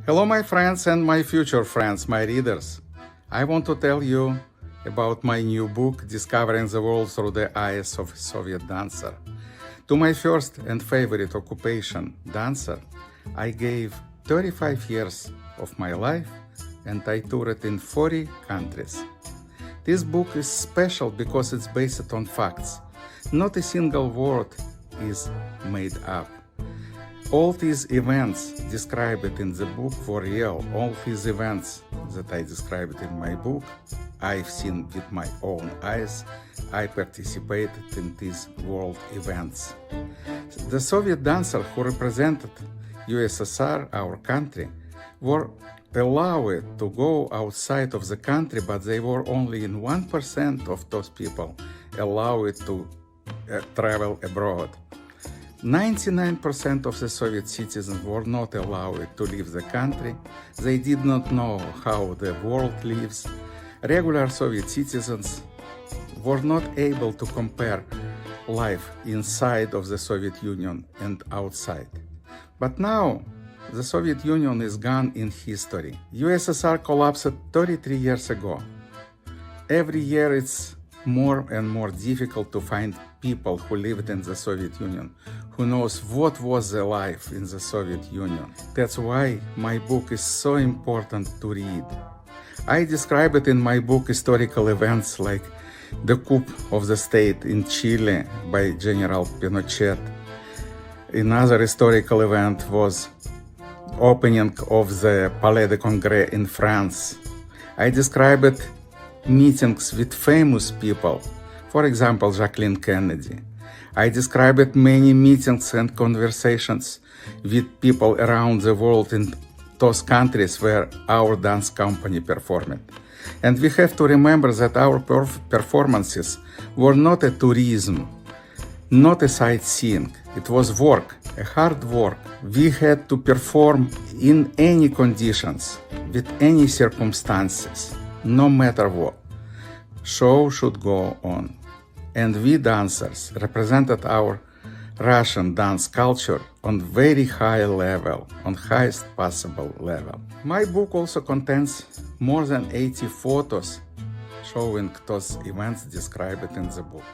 Hello, my friends and my future friends, my readers. I want to tell you about my new book, Discovering the World Through the Eyes of a Soviet Dancer. To my first and favorite occupation, dancer, I gave 35 years of my life and I toured in 40 countries. This book is special because it's based on facts. Not a single word is made up. All these events described in the book were real. All these events that I described in my book, I've seen with my own eyes. I participated in these world events. The Soviet dancers who represented USSR, our country, were allowed to go outside of the country, but they were only in 1% of those people allowed to travel abroad. 99% of the Soviet citizens were not allowed to leave the country. They did not know how the world lives. Regular Soviet citizens were not able to compare life inside of the Soviet Union and outside. But now, the Soviet Union is gone in history. USSR collapsed 33 years ago. Every year it's more and more difficult to find people who lived in the Soviet Union, who knows what was the life in the Soviet Union. That's why my book is so important to read. I describe it in my book historical events like the coup of the state in Chile by General Pinochet. Another historical event was opening of the Palais de Congrès in France. I describe it meetings with famous people, for example, Jacqueline Kennedy. I described many meetings and conversations with people around the world in those countries where our dance company performed. And we have to remember that our performances were not a tourism, not a sightseeing. It was work, a hard work. We had to perform in any conditions, with any circumstances, no matter what. Show should go on. And we dancers represented our Russian dance culture on very high level, on highest possible level. My book also contains more than 80 photos showing those events described in the book.